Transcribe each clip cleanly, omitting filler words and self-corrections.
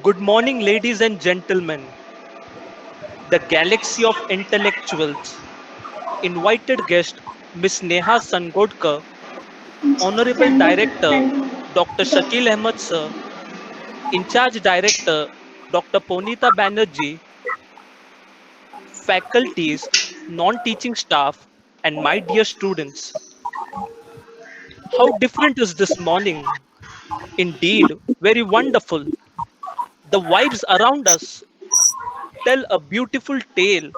Good morning, ladies and gentlemen. The galaxy of intellectuals. Invited guest Miss Neha Sangodkar, Honorable Director Dr. Shakil Ahmed Sir, In charge Director Dr. Ponita Banerjee, faculties, non teaching staff, and my dear students. How different is this morning? Indeed, very wonderful. The vibes around us tell a beautiful tale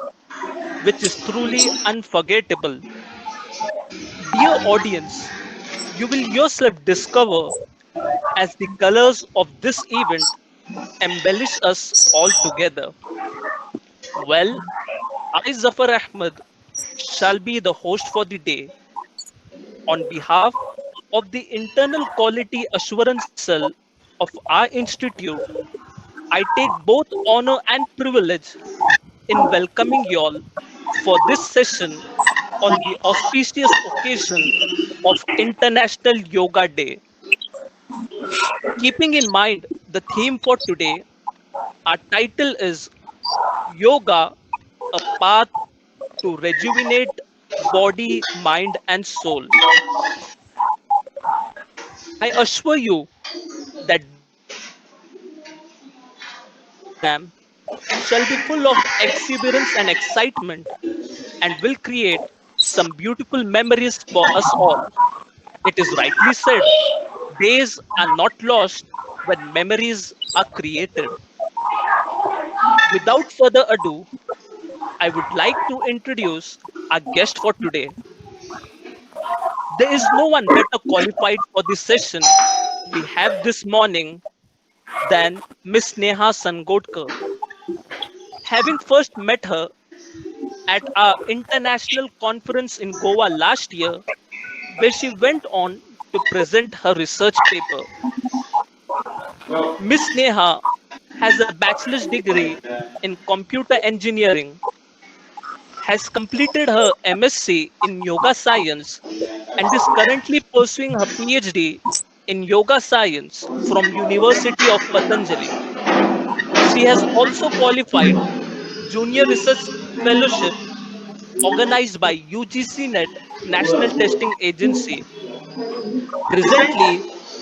which is truly unforgettable. Dear audience, you will yourself discover as the colors of this event embellish us all together. Well, I, Zafar Ahmed, shall be the host for the day. On behalf of the Internal Quality Assurance Cell of our institute, I take both honor and privilege in welcoming you all for this session on the auspicious occasion of International Yoga Day. Keeping in mind the theme for today, our title is Yoga, a path to rejuvenate body, mind, and soul. I assure you that this program shall be full of exuberance and excitement and will create some beautiful memories for us all. It is rightly said, days are not lost when memories are created. Without further ado, I would like to introduce our guest for today. There is no one better qualified for this session we have this morning than Miss Neha Sangodkar. Having first met her at our international conference in Goa last year, where she went on to present her research paper. Miss Neha has a bachelor's degree in computer engineering, has completed her MSc in yoga science, and is currently pursuing her PhD in yoga science from University of Patanjali. She has also qualified Junior Research Fellowship organized by UGC NET National Testing Agency. Presently,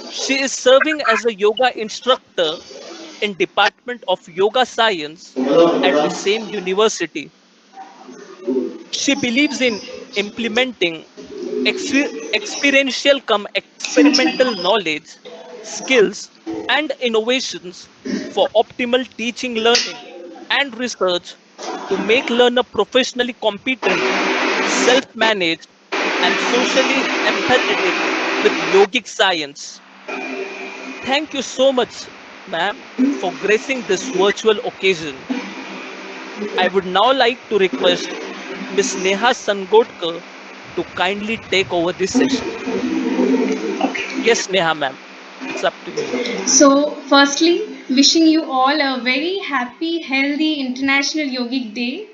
she is serving as a yoga instructor in Department of Yoga Science at the same university. She believes in implementing experiential come experimental knowledge, skills, and innovations for optimal teaching, learning, and research to make learner professionally competent, self-managed, and socially empathetic with yogic science. Thank you so much, ma'am, for gracing this virtual occasion. I would now like to request Miss Neha Sangodkar to kindly take over this session. Yes, Neha, ma'am, it's up to you. So, firstly, wishing you all a very happy, healthy International Yogic Day.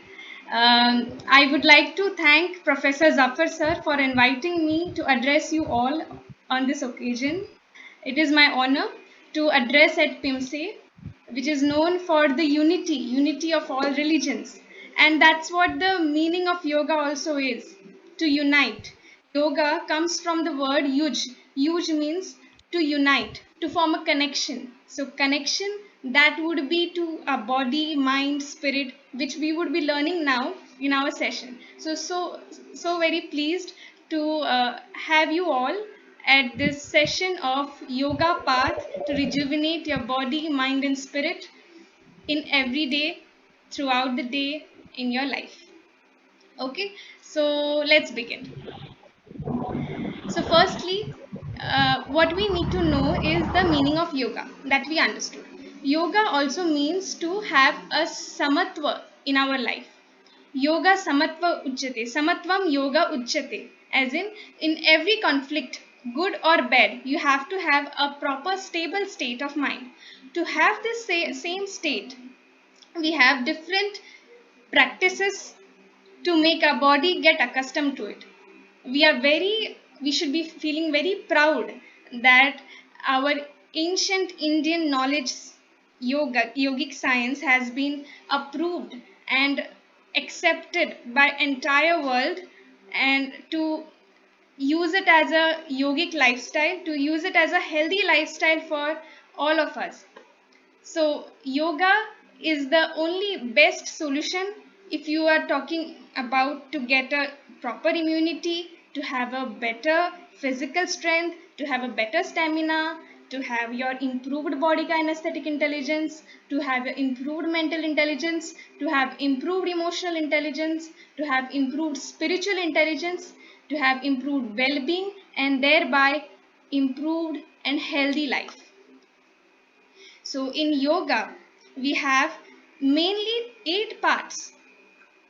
I would like to thank Professor Zafar sir for inviting me to address you all on this occasion. It is my honor to address at PIMSE, which is known for the unity of all religions. And that's what the meaning of yoga also is, to unite. Yoga comes from the word yuj. Yuj means to unite, to form a connection. So, connection that would be to a body, mind, spirit, which we would be learning now in our session. So very pleased to have you all at this session of Yoga Path to rejuvenate your body, mind, and spirit in every day, throughout the day, in your life. Okay, so let's begin. So, firstly, what we need to know is the meaning of yoga that we understood. Yoga also means to have a samatva in our life. Yoga samatva uchyate. Samatvam yoga uchyate. As in every conflict, good or bad, you have to have a proper stable state of mind. To have this same state, we have different practices to make our body get accustomed to it. We should be feeling very proud that our ancient Indian knowledge, yogic science has been approved and accepted by entire world, and to use it as a yogic lifestyle, to use it as a healthy lifestyle for all of us. So yoga is the only best solution if you are talking about to get a proper immunity, to have a better physical strength, to have a better stamina, to have your improved body kinesthetic intelligence, to have improved mental intelligence, to have improved emotional intelligence, to have improved spiritual intelligence, to have improved well-being, and thereby improved and healthy life. So in yoga, we have mainly 8 parts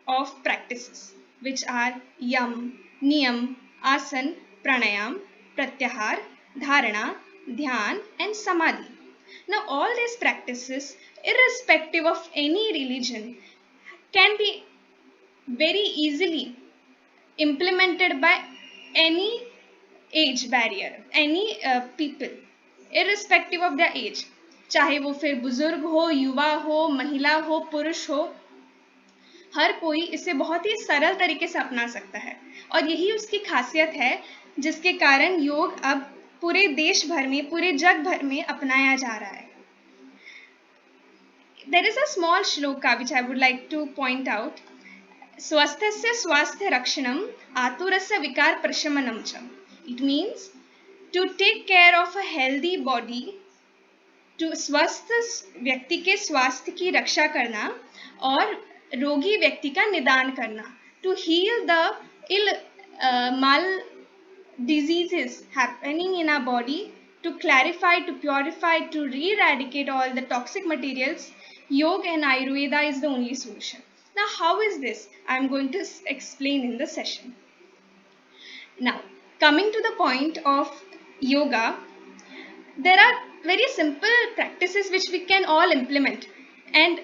of practices, which are yam, niyam, asan, pranayam, pratyahar, dharana, dhyan, and samadhi. Now, all these practices, irrespective of any religion, can be very easily implemented by any age barrier, any people, irrespective of their age. चाहे वो फिर बुजुर्ग हो, युवा हो, महिला हो, पुरुष हो, हर कोई इसे बहुत ही सरल तरीके से अपना सकता है, और यही उसकी खासियत है जिसके कारण योग अब पूरे देश भर में, पूरे जग भर में अपनाया जा रहा है. There is a small shloka which I would like to point out. Swasthasya swasthya rakshanam aturasya vikar prashamanam cha. It means to take care of a healthy body, to स्वस्थ व्यक्ति के स्वास्थ्य की रक्षा करना और रोगी व्यक्ति का निदान करना, to heal the ill mal diseases happening in our body, to clarify, to purify, to eradicate all the toxic materials. Yoga and Ayurveda is the only solution. Now, how is this? I am going to explain in the session. Now, coming to the point of yoga, there are very simple practices which we can all implement, and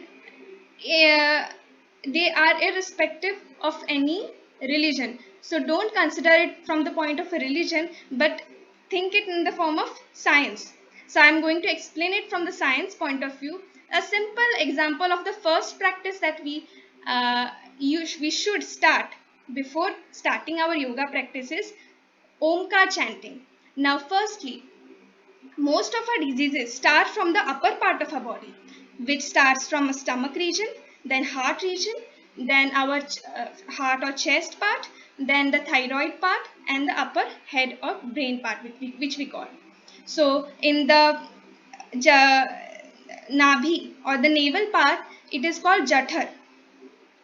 they are irrespective of any religion. So don't consider it from the point of a religion, but think it in the form of science. So I'm going to explain it from the science point of view. A simple example of the first practice that we should start before starting our yoga practice is Omkar chanting. Now, firstly, most of our diseases start from the upper part of our body, which starts from a stomach region, then heart region, then our heart or chest part, then the thyroid part, and the upper head or brain part, which we call. So in the nabhi or the navel part, it is called jathar.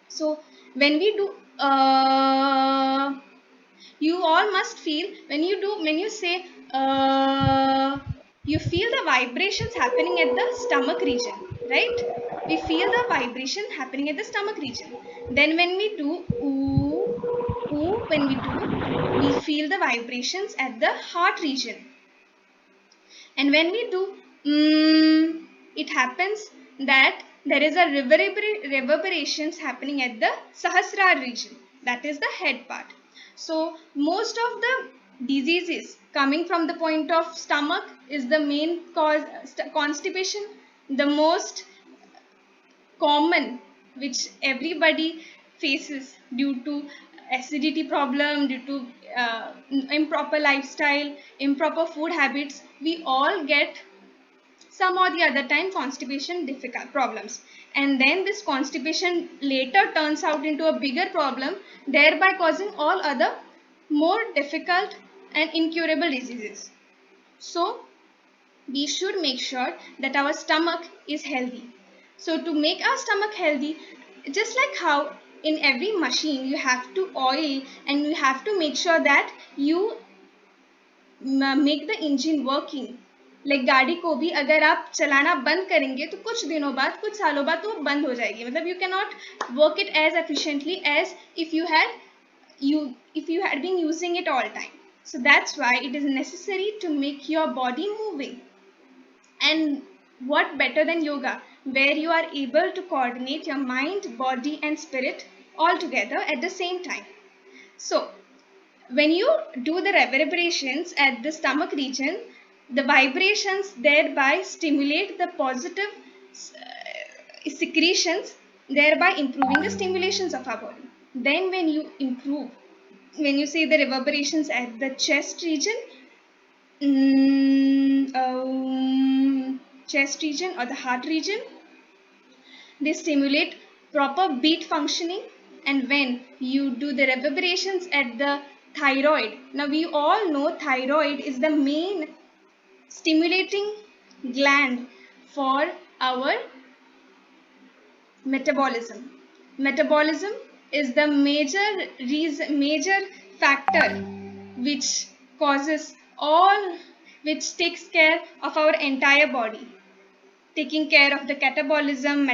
So when we do you all must feel when you say you feel the vibrations happening at the stomach region, right? We feel the vibration happening at the stomach region. Then when we do ooh, when we feel the vibrations at the heart region. And when we do it happens that there is a reverberations happening at the Sahasrara region, that is the head part. So most of the diseases coming from the point of stomach is the main cause. Constipation, the most common, which everybody faces due to acidity problem, due to improper lifestyle, improper food habits. We all get some or the other time constipation difficult problems, and then this constipation later turns out into a bigger problem, thereby causing all other more difficult and incurable diseases. So we should make sure that our stomach is healthy. So to make our stomach healthy, just like how in every machine you have to oil and you have to make sure that you make the engine working. Like गाड़ी को भी अगर आप चलाना बंद करेंगे तो कुछ दिनों बाद, कुछ सालों बाद तो बंद हो जाएगी. मतलब you cannot work it as efficiently as if you had been using it all time. So that's why it is necessary to make your body moving. And what better than yoga, where you are able to coordinate your mind, body, and spirit all together at the same time. So when you do the reverberations at the stomach region, the vibrations thereby stimulate the positive secretions, thereby improving the stimulations of our body. Then when you say the reverberations at the chest region, chest region or the heart region, they stimulate proper beat functioning. And when you do the reverberations at the thyroid, now we all know thyroid is the main stimulating gland for our metabolism. Metabolism is the major factor which causes all, which takes care of our entire body, taking care of the catabolism,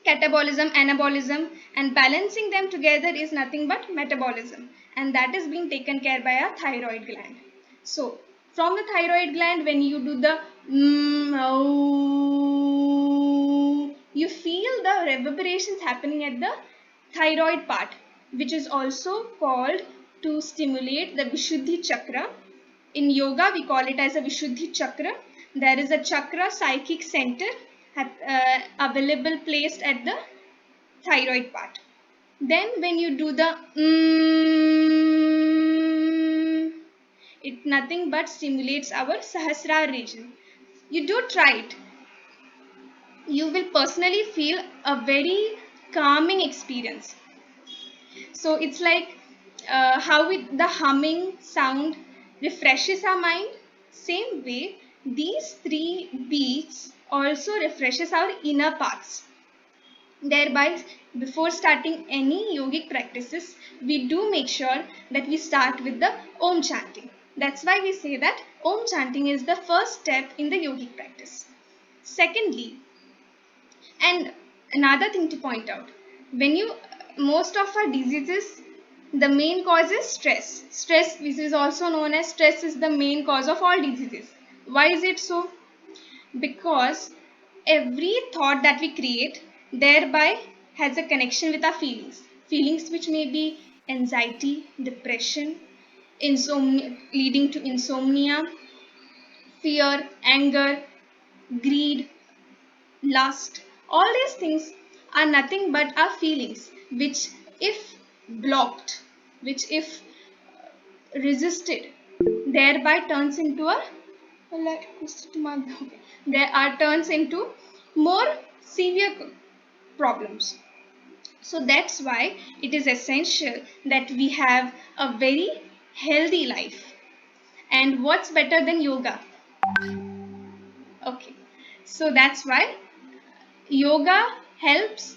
anabolism, and balancing them together is nothing but metabolism, and that is being taken care by our thyroid gland. So from the thyroid gland, when you do the you feel the reverberations happening at the thyroid part, which is also called to stimulate the Vishuddhi chakra. In yoga, we call it as a Vishuddhi chakra. There is a chakra psychic center available placed at the thyroid part. Then when you do the it nothing but stimulates our Sahasrara region. You do try it. You will personally feel a very calming experience. So it's like how the humming sound refreshes our mind. Same way, these three beats also refreshes our inner parts. Thereby, before starting any yogic practices, we do make sure that we start with the Om chanting. That's why we say that Om chanting is the first step in the yogic practice. Secondly, and another thing to point out, when you most of our diseases, the main cause is stress. Stress, which is also known as stress, is the main cause of all diseases. Why is it so? Because every thought that we create thereby has a connection with our feelings which may be anxiety, depression, insomnia, leading to insomnia, fear, anger, greed, lust. All these things are nothing but our feelings, which if blocked, which if resisted, thereby turns into a there are turns into more severe problems. So that's why it is essential that we have a very healthy life. And what's better than yoga? Okay, so that's why yoga helps,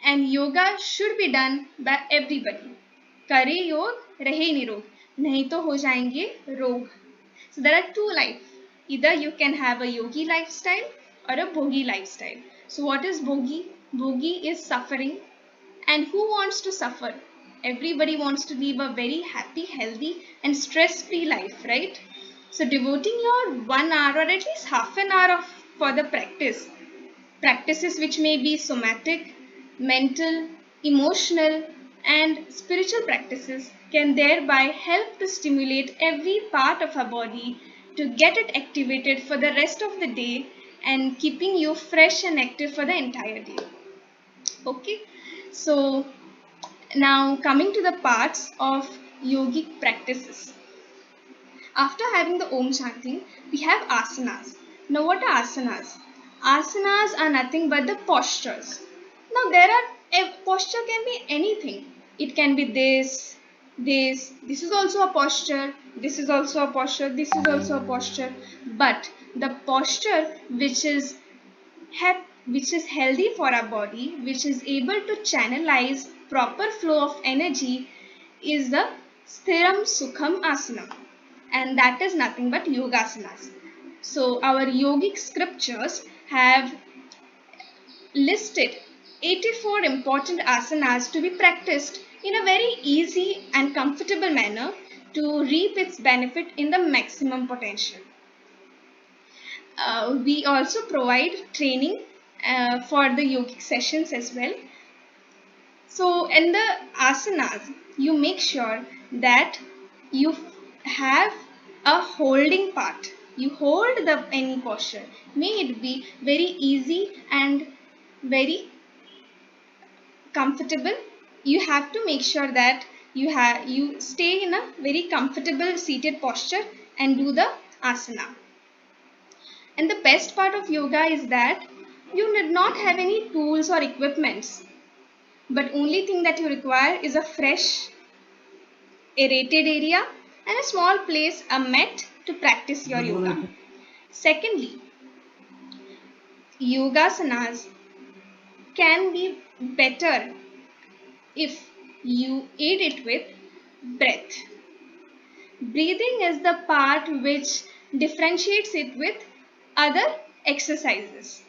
and yoga should be done by everybody. करे योग रहे निरोग, नहीं तो हो जाएंगे रोग. So there are two life. Either you can have a yogi lifestyle or a bhogi lifestyle. So what is bhogi? Bhogi is suffering. And who wants to suffer? Everybody wants to live a very happy, healthy, and stress-free life, right? So devoting your 1 hour or at least half an hour for the practices which may be somatic, mental, emotional, and spiritual practices can thereby help to stimulate every part of our body to get it activated for the rest of the day and keeping you fresh and active for the entire day. Okay, so now coming to the parts of yogic practices. After having the Om chanting, we have asanas. Now what are asanas? Asanas are nothing but the postures. Now a posture can be anything. It can be this is also a posture, this is also a posture, this is also a posture. But the posture which is healthy for our body, which is able to channelize proper flow of energy, is the Sthiram Sukham Asana, and that is nothing but yogasanas. So our yogic scriptures have listed 84 important asanas to be practiced in a very easy and comfortable manner to reap its benefit in the maximum potential. We also provide training for the yogic sessions as well. So in the asanas, you make sure that you have a holding part. You hold the any posture. May it be very easy and very comfortable. You have to make sure that you stay in a very comfortable seated posture and do the asana. And the best part of yoga is that you need not have any tools or equipments, but only thing that you require is a fresh aerated area and a small place, a mat to practice your yoga. Secondly, yogasanas can be better if you aid it with breath. Breathing is the part which differentiates it with other exercises.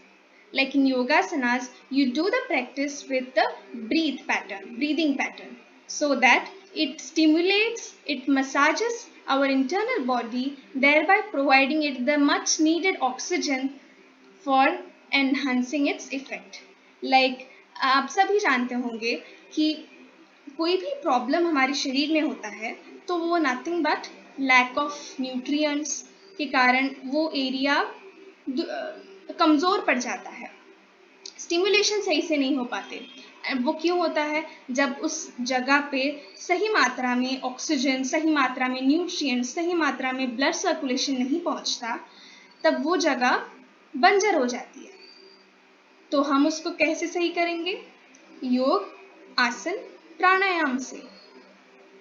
Like in yogasanas, you do the practice with the breathing pattern, so that it stimulates, it massages our internal body, thereby providing it the much needed oxygen for enhancing its effect. Like आप सभी जानते होंगे कि कोई भी problem हमारे शरीर में होता है तो वो nothing but lack of nutrients के कारण वो एरिया कमज़ोर पड़ जाता है, स्टिमुलेशन सही से नहीं हो पाते. वो क्यों होता है? जब उस जगह पे सही मात्रा में ऑक्सीजन, सही मात्रा में न्यूट्रिएंट्स, सही मात्रा में ब्लड सर्कुलेशन नहीं पहुंचता, तब वो जगह बंजर हो जाती है. तो हम उसको कैसे सही करेंगे? योग, आसन, प्राणायाम से.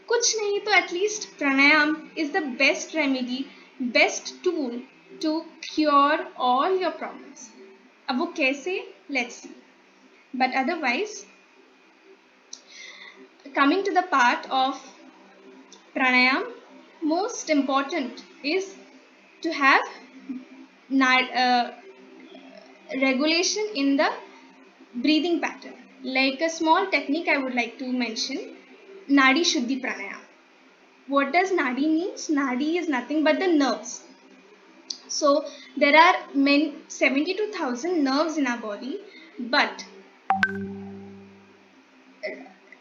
कुछ नहीं तो at least pranayama is the best remedy, best tool to cure all your problems. अब वो कैसे? Let's see. But otherwise, coming to the part of pranayam, most important is to have regulation in the breathing pattern. Like a small technique I would like to mention, Nadi Shuddhi Pranayam. What does Nadi means? Nadi is nothing but the nerves. So there are 72,000 nerves in our body, but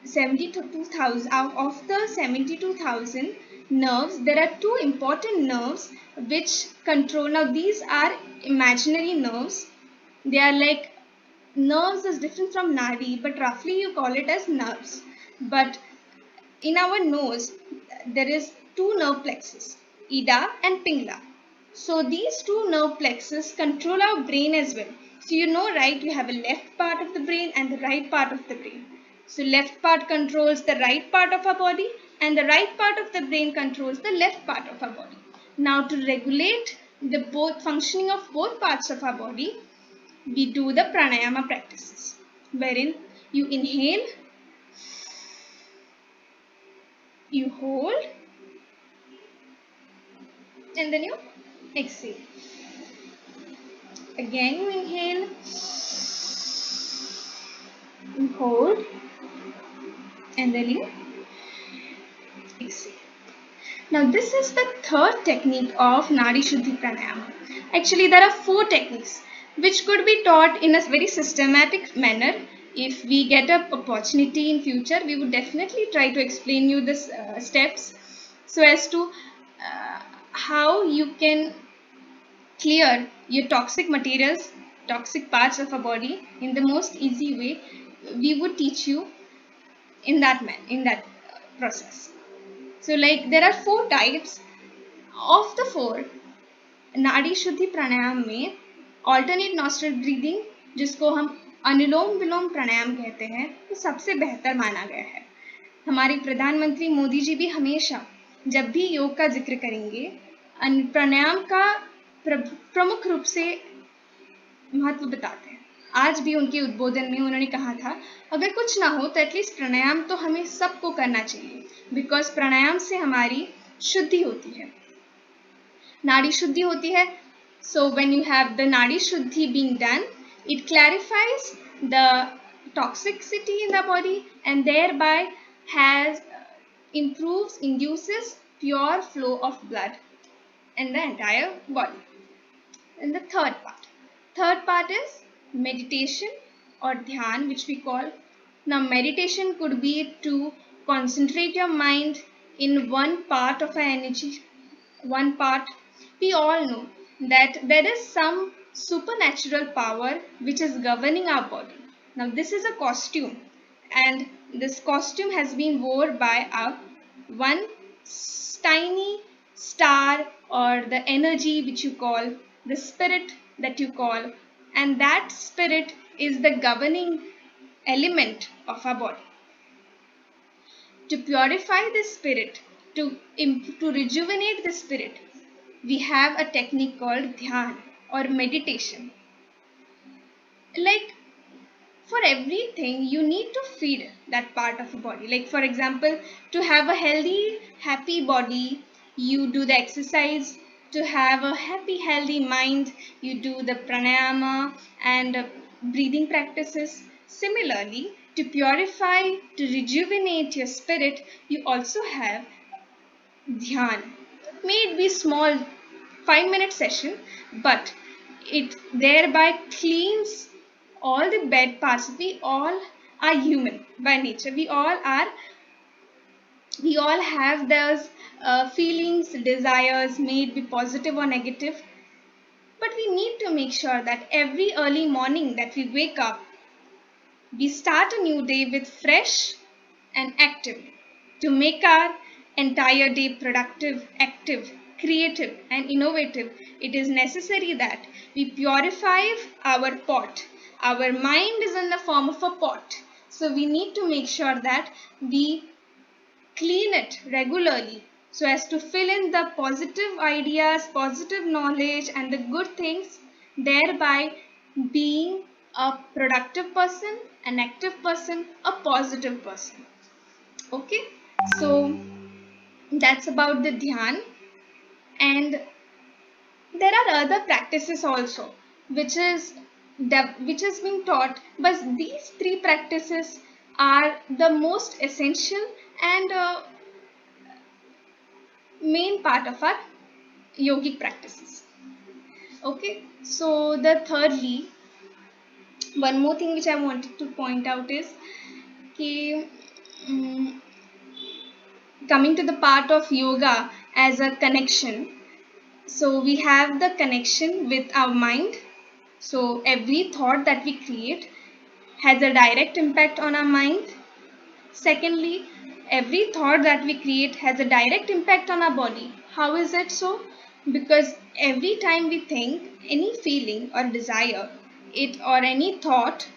72,000 out of the 72,000 nerves, there are two important nerves which control. Now these are imaginary nerves. They are like nerves is different from nadi, but roughly you call it as nerves. But in our nose, there is two nerve plexus, Ida and Pingala. So these two nerve plexus control our brain as well. So you know, right, you have a left part of the brain and the right part of the brain. So left part controls the right part of our body and the right part of the brain controls the left part of our body. Now to regulate the both functioning of both parts of our body, we do the pranayama practices, wherein you inhale, you hold, and then you exhale. Again you inhale, you hold, and then you exhale. Now this is the third technique of Nadi Shuddhi Pranayama. Actually there are four techniques which could be taught in a very systematic manner. If we get an opportunity in future, we would definitely try to explain you the steps so as to how you can clear your toxic materials, toxic parts of our body in the most easy way. We would teach you in that process. So like there are four types. Of the four, नाड़ी शुद्धि प्राणायाम में alternate nostril breathing, जिसको हम अनुलोम विलोम प्राणायाम कहते हैं, वो सबसे बेहतर माना गया है. हमारे प्रधानमंत्री मोदी जी भी हमेशा जब भी योग का जिक्र करेंगे प्राणायाम का प्रमुख रूप से महत्व बताते हैं. आज भी उनके उद्बोधन में उन्होंने कहा था, अगर कुछ ना हो तो एटलीस्ट प्राणायाम तो हमें सबको करना चाहिए, बिकॉज प्राणायाम से हमारी शुद्धि होती है, नाड़ी शुद्धि होती है. So when you have the nadi shuddhi being done, it clarifies the toxicity in the body and thereby induces pure flow of blood in the entire body. And the third part is meditation or dhyan, which we call. Now meditation could be to concentrate your mind in one part of our energy, one part. We all know that there is some supernatural power which is governing our body. Now, this is a costume, and this costume has been worn by a one tiny star, or the energy which you call, the spirit that you call, and that spirit is the governing element of our body. To purify the spirit, to rejuvenate the spirit, we have a technique called dhyan or meditation. Like, for everything you need to feed that part of the body. Like, for example, to have a healthy happy body, you do the exercise. To have a happy healthy mind, you do the pranayama and breathing practices. Similarly, to purify, to rejuvenate your spirit, you also have dhyan. May it be small 5-minute session, but it thereby cleans all the bad parts. We all are human by nature. We all have those feelings, desires, may it be positive or negative. But we need to make sure that every early morning that we wake up, we start a new day with fresh and active. To make our entire day productive, active, creative, and innovative, it is necessary that we purify our pot. Our mind is in the form of a pot. So we need to make sure that we clean it regularly so as to fill in the positive ideas, positive knowledge, and the good things, thereby being a productive person, an active person, a positive person. Okay, so that's about the dhyan. And there are other practices also, which is which has been taught, but these three practices are the most essential and main part of our yogic practices. Okay, so the thirdly, one more thing which I wanted to point out is ki, um, coming to the part of yoga as a connection. So we have the connection with our mind. So every thought that we create has a direct impact on our mind. Secondly, every thought that we create has a direct impact on our body. How is it so? Because every time we think any feeling or desire, it or any thought,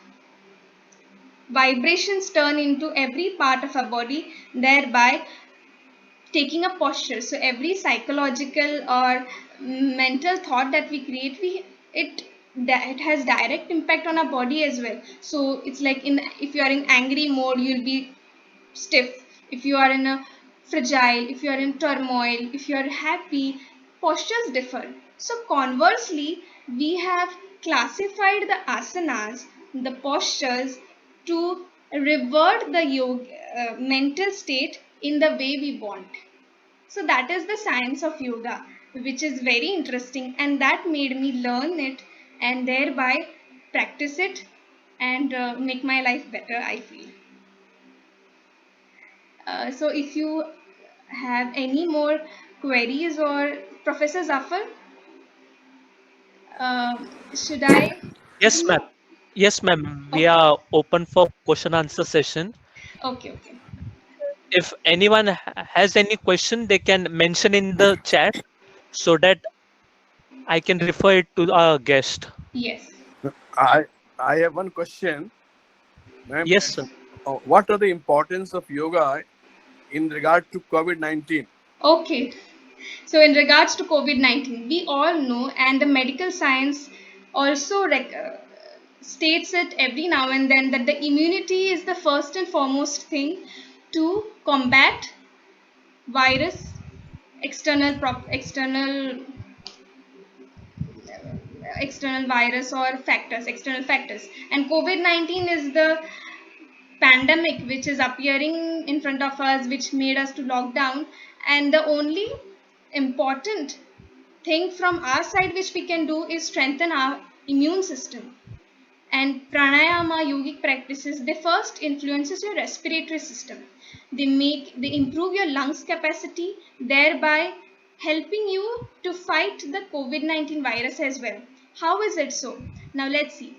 vibrations turn into every part of our body, thereby taking a posture. So every psychological or mental thought that we create, it has direct impact on our body as well. So it's like, in if you are in angry mode, you'll be stiff. If you are in a fragile, if you are in turmoil, if you are happy, postures differ. So conversely, we have classified the asanas, the postures, to revert the yoga mental state in the way we want. So that is the science of yoga, which is very interesting, and that made me learn it and thereby practice it and make my life better, I feel. So if you have any more queries, or Professor Zafar, should I Yes, ma'am. continue? Yes, ma'am. We Okay, are open for question answer session. okay, okay. If anyone has any question, they can mention in the chat so that I can refer it to our guest. Yes. I I have one question, ma'am. Yes, sir. What are the importance of yoga in regard to COVID-19? Okay. So in regards to COVID-19, we all know, and the medical science also states it every now and then, that the immunity is the first and foremost thing to combat virus, external virus or external factors. And COVID-19 is the pandemic which is appearing in front of us, which made us to lock down. And the only important thing from our side which we can do is strengthen our immune system. And pranayama yogic practices, they first influences your respiratory system. They improve your lungs capacity, thereby helping you to fight the COVID-19 virus as well. How is it so? Now let's see.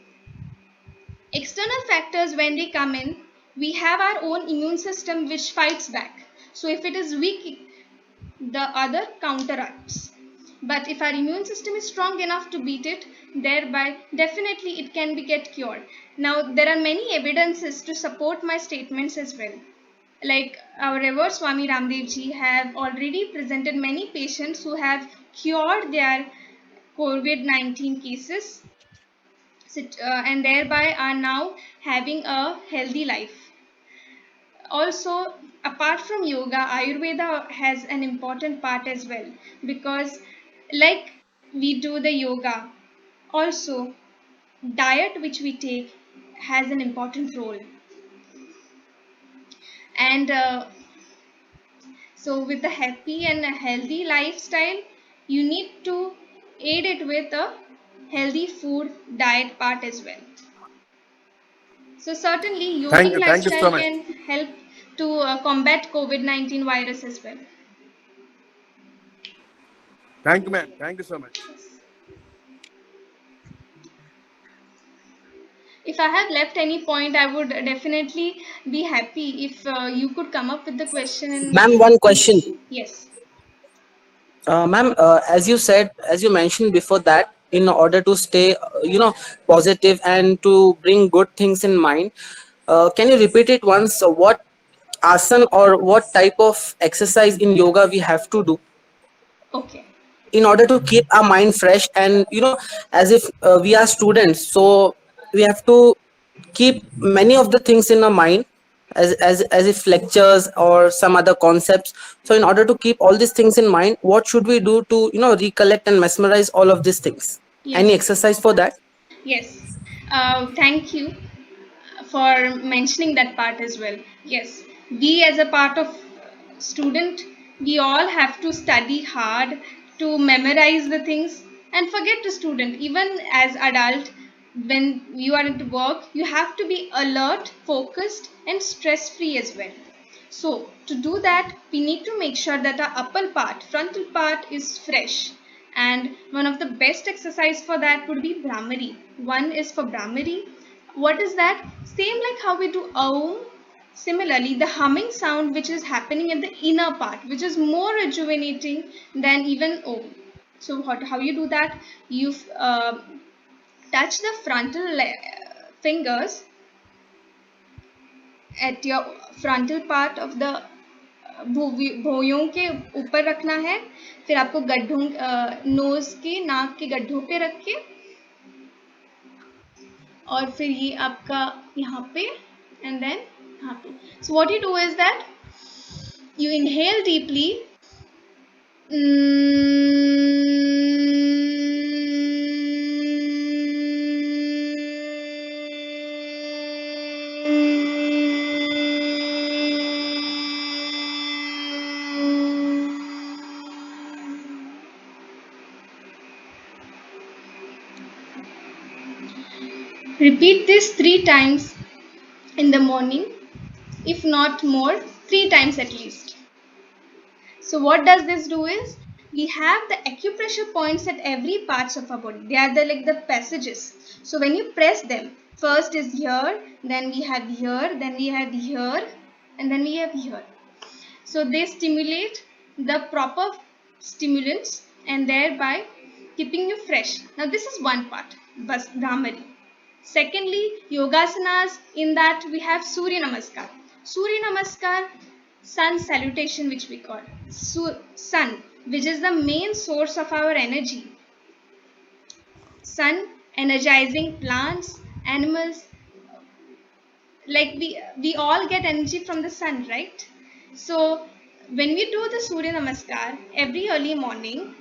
External factors, when they come in, we have our own immune system which fights back. So if it is weak, the other counteracts. But if our immune system is strong enough to beat it, thereby definitely it can be get cured. Now there are many evidences to support my statements as well. Like our revered Swami Ramdev ji have already presented many patients who have cured their COVID-19 cases, and thereby are now having a healthy life. Also, apart from yoga, Ayurveda has an important part as well, because like we do the yoga, also diet which we take has an important role. And so with a happy and a healthy lifestyle, you need to aid it with a healthy food diet part as well. So certainly yogic Thank you so lifestyle much. can help to combat COVID-19 virus as well. Thank you, ma'am. Thank you so much. If I have left any point, I would definitely be happy if you could come up with the question. And Ma'am, one question. yes, Ma'am, as you mentioned before that, in order to stay, positive and to bring good things in mind, can you repeat it once? What asana or what type of exercise in yoga we have to do okay, in order to keep our mind fresh and as if we are students, so we have to keep many of the things in our mind as if lectures or some other concepts. So in order to keep all these things in mind, what should we do to recollect and mesmerize all of these things? Any yes, exercise for that? yes. Thank you for mentioning that part as well. Yes, we as a part of student, we all have to study hard to memorize the things and forget the student. Even as adult, when you are at work, you have to be alert, focused, and stress free as well. So to do that, we need to make sure that our upper part, frontal part is fresh. And one of the best exercise for that would be Brahmari. One is for Brahmari. What is that? Same like how we do Aum. Similarly, the humming sound which is happening at the inner part, which is more rejuvenating than even Om. So how you do that? You touch the frontal fingers at your frontal part of the भौयों के ऊपर रखना है. फिर आपको गड्ढों knows के नाक के गड्ढों पे रख के, और फिर ये आपका यहाँ पे एंड देन यहाँ पे. So what you do is that you inhale deeply. Repeat this 3 times in the morning, if not more, 3 times at least. So what does this do is, we have the acupressure points at every parts of our body. They are like the passages. So when you press them, first is here, then we have here, then we have here, and then we have here. So they stimulate the proper stimulants and thereby keeping you fresh. Now this is one part, Bas Brahmari. Secondly, yogasanas, in that we have Surya Namaskar. Surya Namaskar, sun salutation, which we call sun, which is the main source of our energy. Sun energizing plants, animals, like we all get energy from the sun, right? So when we do the Surya Namaskar every early morning,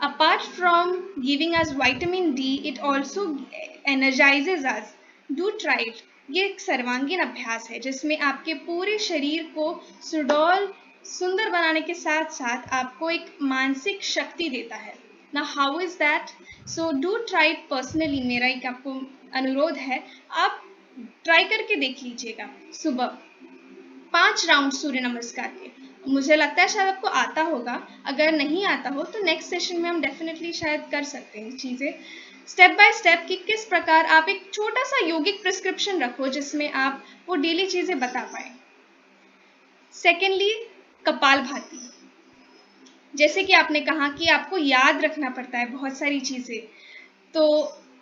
apart from giving us vitamin D, it also energizes us. Do try it. ये एक सर्वांगीण अभ्यास है जिसमें आपके पूरे शरीर को सुडौल सुंदर बनाने के साथ साथ आपको एक मानसिक शक्ति देता है. Now how is that? So do try it personally. मेरा एक आपको अनुरोध है, आप ट्राई करके देख लीजिएगा. सुबह 5 राउंड सूर्य नमस्कार के, मुझे लगता है शायद आपको आता होगा, अगर नहीं आता हो तो नेक्स्ट सेशन में हम डेफिनेटली शायद कर सकते हैं चीज़ें स्टेप बाय स्टेप कि किस प्रकार आप एक छोटा सा यौगिक प्रिस्क्रिप्शन रखो जिसमें आप वो डेली चीज़ें बता पाए। सेकेंडली, कपालभाति। जैसे कि आपने कहा कि आपको याद रखना पड़ता है बहुत सारी चीज़ें, तो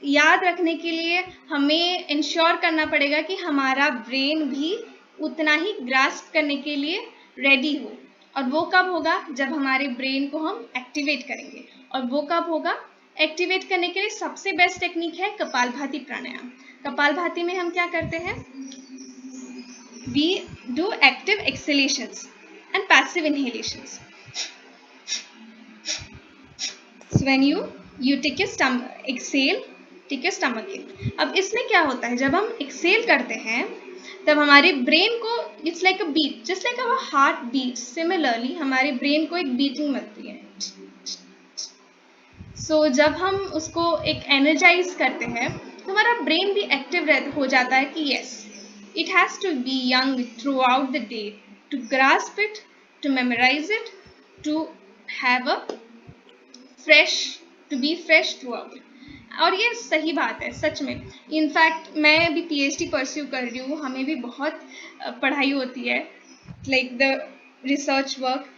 याद रखने के लिए हमें इंश्योर करना पड़ेगा कि हमारा ब्रेन भी उतना ही ग्रास्प करने के लिए रेडी हो। और वो कब होगा? जब हमारे ब्रेन को हम एक्टिवेट करेंगे। और वो कब होगा? एक्टिवेट करने के लिए सबसे बेस्ट टेक्निक है कपालभाति प्राणायाम। कपालभाति में हम क्या करते हैं? We do active exhalations and passive inhalations. So when you take your stomach exhale, take your stomach in. अब इसमें क्या होता है? जब हम एक्सेल करते हैं तब हमारे ब्रेन को it's like a beat, just like our heart beat, similarly हमारे ब्रेन को एक बीटिंग मिलती है। सो जब हम उसको एक एनर्जाइज करते हैं तो हमारा ब्रेन भी एक्टिव हो जाता है कि yes, it has to be young throughout the day to grasp it, to memorise it, to have a fresh, to be fresh throughout. और ये सही बात है सच में। इनफैक्ट मैं अभी PhD परस्यू कर रही हूँ, हमें भी बहुत पढ़ाई होती है, लाइक द रिसर्च वर्क,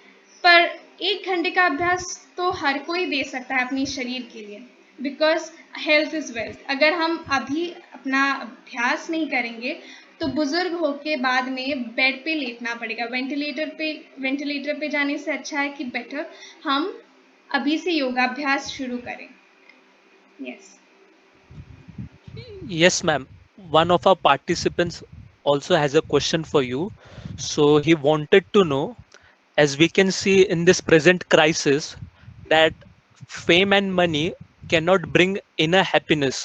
पर 1 घंटे का अभ्यास तो हर कोई दे सकता है अपने शरीर के लिए, बिकॉज हेल्थ इज़ वेल्थ। अगर हम अभी अपना अभ्यास नहीं करेंगे तो बुजुर्ग होके बाद में बेड पे लेटना पड़ेगा, वेंटिलेटर पे जाने से अच्छा है कि बेटर हम अभी से योगाभ्यास शुरू करें। Yes Yes, ma'am. One of our participants also has a question for you. So he wanted to know, as we can see in this present crisis, that fame and money cannot bring inner happiness.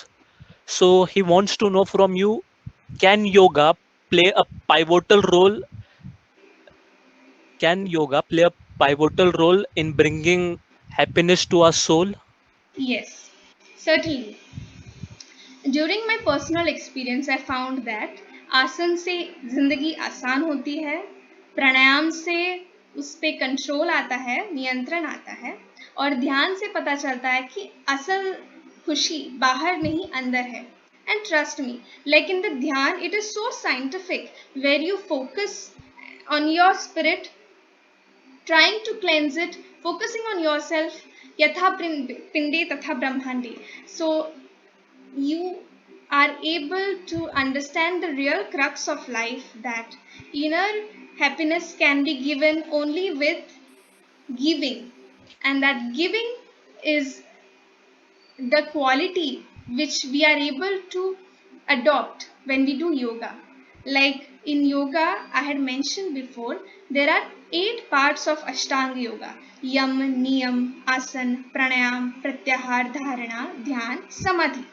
So he wants to know from you, can yoga play a pivotal role? Can yoga play a pivotal role in bringing happiness to our soul? yes, certainly. During my personal experience, I found that आसन से जिंदगी आसान होती है, प्राणायाम से उस पे control आता है, नियंत्रण आता है, और ध्यान से पता चलता है कि असल खुशी बाहर नहीं अंदर है। And trust me, like in the dhyan, it is so scientific, where you focus on your spirit, trying to cleanse it, focusing on yourself, yatha pinde tatha brahmande. So you are able to understand the real crux of life, that inner happiness can be given only with giving, and that giving is the quality which we are able to adopt when we do yoga. Like in yoga, I had mentioned before, there are 8 parts of Ashtanga yoga: Yam, Niyam, Asan, Pranayam, Pratyahar, Dharana, Dhyan, Samadhi.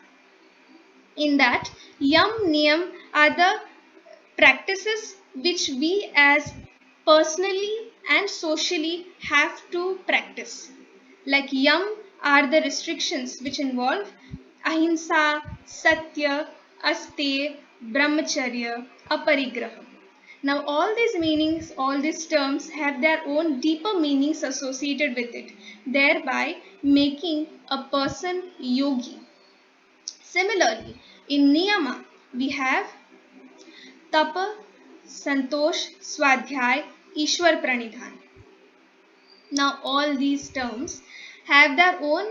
In that, Yam, Niyam are the practices which we as personally and socially have to practice. Like Yam are the restrictions which involve ahimsa, satya, aste, brahmacharya, aparigraha. Now all these meanings, all these terms have their own deeper meanings associated with it, thereby making a person yogi. Similarly, in Niyama, we have Tapa, Santosh, Swadhyay, Ishwar Pranidhan. Now, all these terms have their own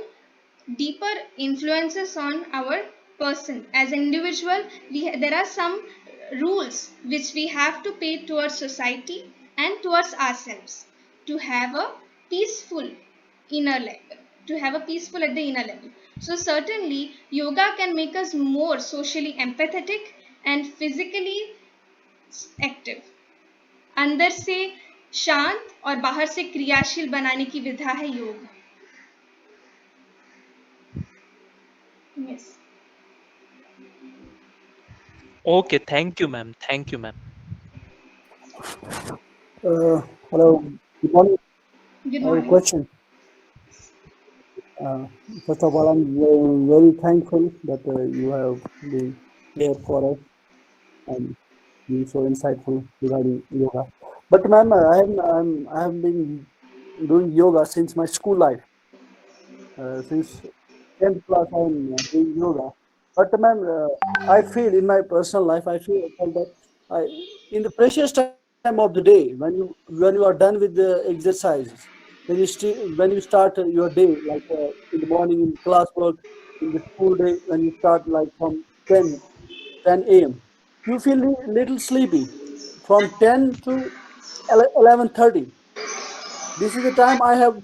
deeper influences on our person. As an individual, there are some rules which we have to pay towards society and towards ourselves to have a peaceful inner level, to have a peaceful at the inner level. So certainly yoga can make us more socially empathetic and physically active, अंदर से शांत और बाहर से क्रियाशील बनाने की विधा है योग। Yes Okay, thank you, ma'am. Thank you, ma'am. Hello, good morning. Good I have a morning. question. First of all, I'm very thankful that you have been here for us and being so insightful regarding yoga. But ma'am, I have been doing yoga since my school life. Since 10th class, I'm doing yoga. But ma'am, I feel in my personal life, felt that I, in the precious time of the day, when you are done with the exercises, when you start your day, like in the morning in class work, in the school day, when you start like from 10 a.m., you feel a little sleepy from 10 to 11:30. This is the time I have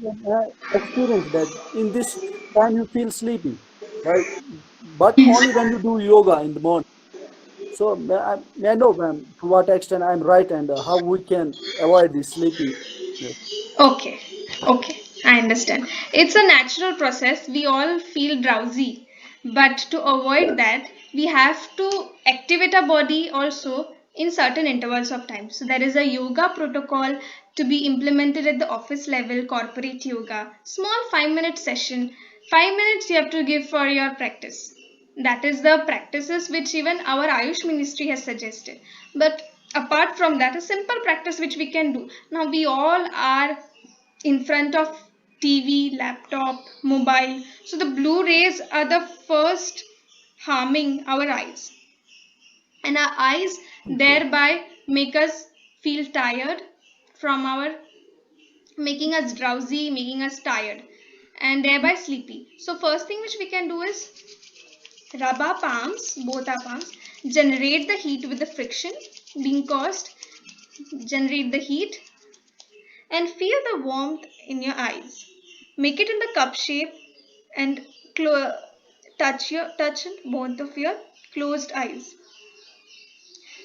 experienced that in this time you feel sleepy, right? But only when you do yoga in the morning. So may I know, ma'am, to what extent I'm right and how we can avoid this sleepy. Yes. Okay, okay, I understand. It's a natural process. We all feel drowsy, but to avoid that, we have to activate our body also in certain intervals of time. So, there is a yoga protocol to be implemented at the office level, corporate yoga, small 5-minute session. 5 minutes you have to give for your practice. That is the practices which even our Ayush ministry has suggested. But apart from that, a simple practice which we can do. Now, we all are in front of TV, laptop, mobile. So the blue rays are the first harming our eyes. And our eyes Okay. thereby make us feel tired from our making us drowsy, making us tired, and thereby sleepy. So first thing which we can do is rub our palms, both our palms, generate the heat with the friction being caused, generate the heat and feel the warmth in your eyes. Make it in the cup shape and touch both of your closed eyes.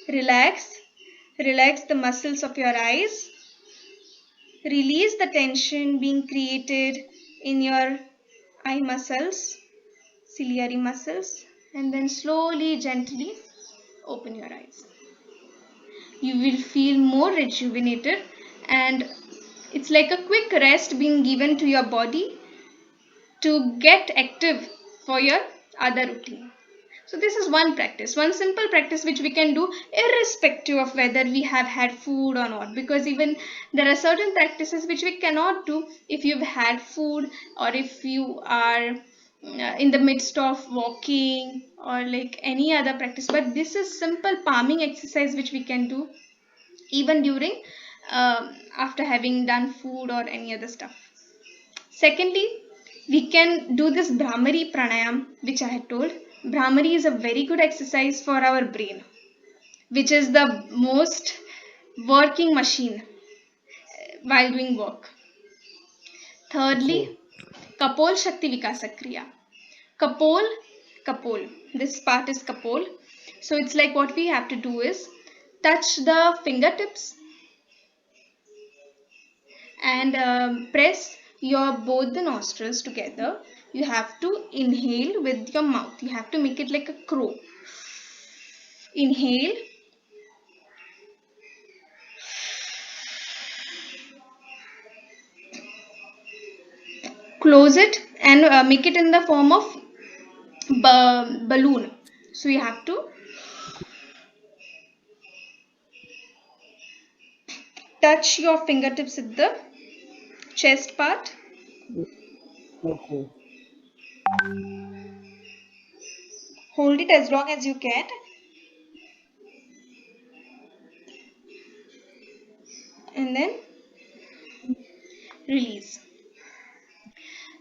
Relax, relax the muscles of your eyes. Release the tension being created in your eye muscles, ciliary muscles, and then slowly, gently open your eyes. You will feel more rejuvenated and it's like a quick rest being given to your body to get active for your other routine. So this is one practice, one simple practice which we can do irrespective of whether we have had food or not, because even there are certain practices which we cannot do if you've had food or if you are in the midst of walking or like any other practice. But this is simple palming exercise which we can do even during after having done food or any other stuff. Secondly, we can do this Brahmari pranayam, which I had told. Brahmari is a very good exercise for our brain, which is the most working machine while doing work. Okay. Thirdly, Kapol Shakti Vikasa Kriya. Kapol, Kapol. This part is Kapol. So it's like what we have to do is touch the fingertips and press your both the nostrils together. You have to inhale with your mouth. You have to make it like a crow. Inhale, close it, and make it in the form of balloon. So you have to touch your fingertips at the chest part. Okay. Hold it as long as you can, and then release.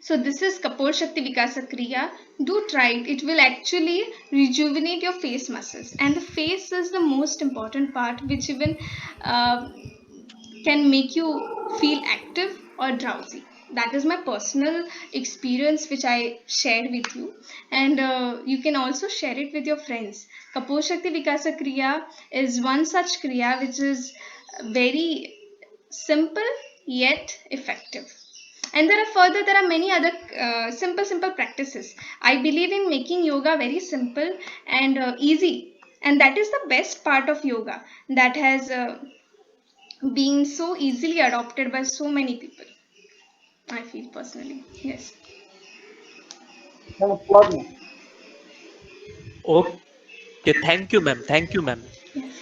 So this is Kapol Shakti Vikasa Kriya. Do try it. It will actually rejuvenate your face muscles. And the face is the most important part, which even uh, can make you feel active or drowsy. That is my personal experience, which I shared with you, and you can also share it with your friends. Kapol Shakti Vikasa Kriya is one such kriya which is very simple yet effective. And there are many other simple practices. I believe in making yoga very simple and easy, and that is the best part of yoga that has been so easily adopted by so many people, I feel personally. Yes. Thanks a lot, ma'am. Okay, thank you, ma'am. Thank you, ma'am. Yes.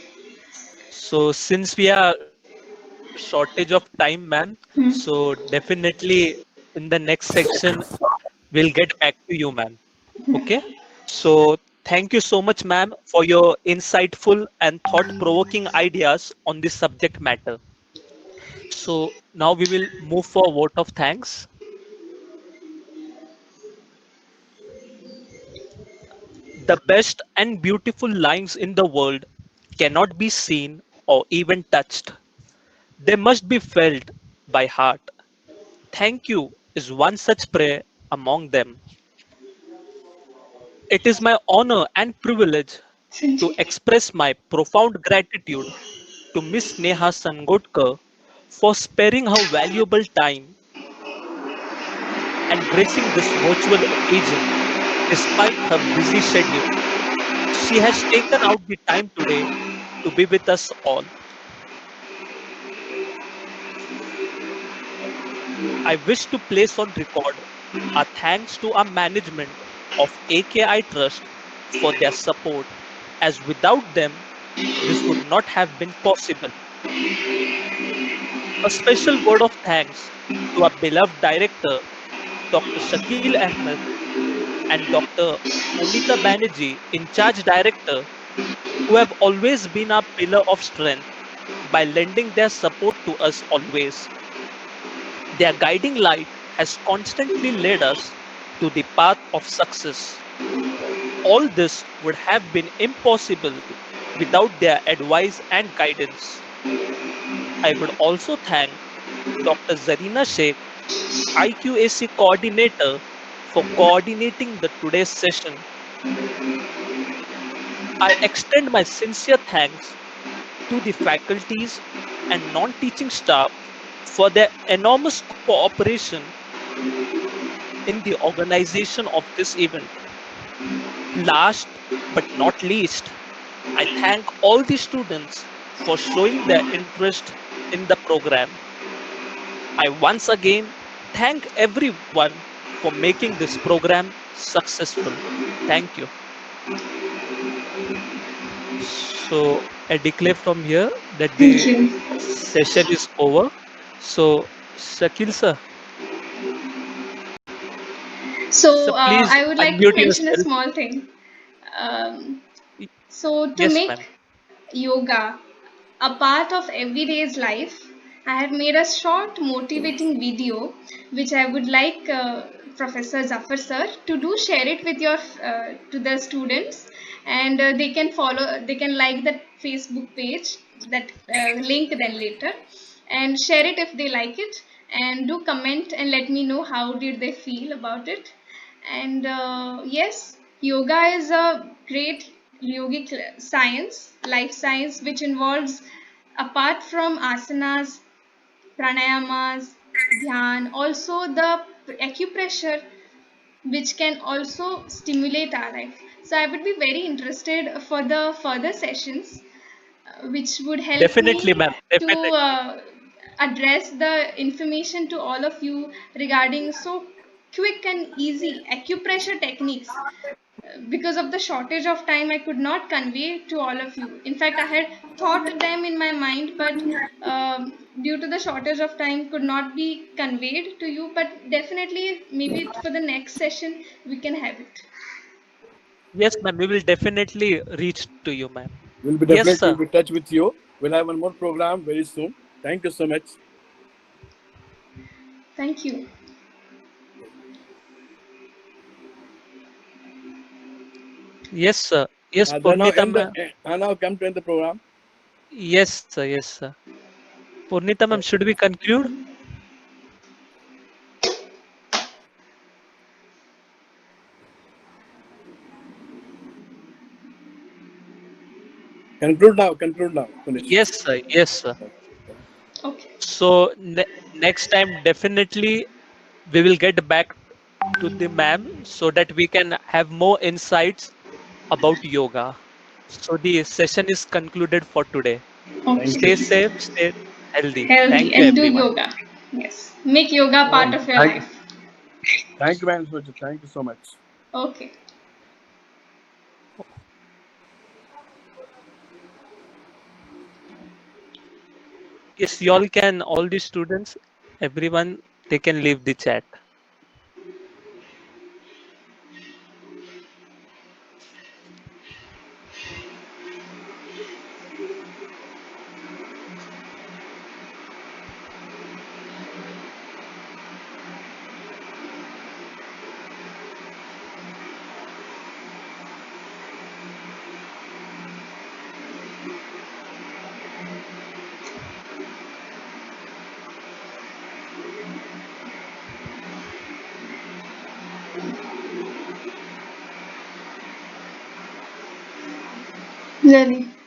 So since we are shortage of time, ma'am. So definitely in the next section, we'll get back to you, ma'am. Okay. So thank you so much, ma'am, for your insightful and thought-provoking ideas on this subject matter. So now we will move for a vote of thanks. The best and beautiful lines in the world cannot be seen or even touched. They must be felt by heart. Thank you is one such prayer among them. It is my honor and privilege to express my profound gratitude to Miss Neha Sangotkar for sparing her valuable time and gracing this virtual occasion despite her busy schedule. She has taken out the time today to be with us all. I wish to place on record our thanks to our management of AKI Trust for their support, as without them, this would not have been possible. A special word of thanks to our beloved director, Dr. Shakil Ahmed, and Dr. Punita Banerjee, in charge director, who have always been our pillar of strength by lending their support to us always. Their guiding light has constantly led us to the path of success. All this would have been impossible without their advice and guidance. I would also thank Dr. Zarina Sheikh, IQAC coordinator, for coordinating the today's session. I extend my sincere thanks to the faculties and non-teaching staff for their enormous cooperation in the organization of this event. Last but not least, I thank all the students for showing their interest in the program. I once again thank everyone for making this program successful. Thank you. So I declare from here that Thank the you. session is over. So Shakil sir, So please I would like to unmute mention a yourself. small thing. Um, Y- so to Yes, make ma'am. yoga a part of everyday's life, I have made a short motivating video which I would like Professor Zafar sir to do share it with your to the students, and they can follow, they can like the Facebook page, that link then later, and share it if they like it, and do comment and let me know how did they feel about it. And yes, yoga is a great yogic science, life science, which involves, apart from asanas, pranayamas, dhyan, also the acupressure, which can also stimulate our life. So I would be very interested for the further sessions, which would help Definitely, me ma'am. to Definitely. address the information to all of you regarding so quick and easy acupressure techniques. Because of the shortage of time, I could not convey to all of you. In fact, I had thought them in my mind, but due to the shortage of time, could not be conveyed to you. But definitely, maybe for the next session, we can have it. Yes, ma'am. We will definitely reach to you, ma'am. We'll be Yes, definitely sir. in touch with you. We'll have one more program very soon. Thank you so much. Thank you. Yes, sir. Yes, Then now Purnita end the ma'am. I now come to end the program. Yes, sir. Yes, sir. Purnita ma'am, should we conclude? Conclude now. Conclude now. Finish. Yes, sir. Yes, sir. Okay. So next time, definitely we will get back to the ma'am so that we can have more insights about yoga. So the session is concluded for today. Thank Okay. Stay you. safe, stay healthy. Healthy Thank you, and do everyone. yoga. Yes. Make yoga part of your Thank you. life. Thank you, man. Thank you so much. Okay. Yes, y'all can, all the students, everyone, they can leave the chat. Really.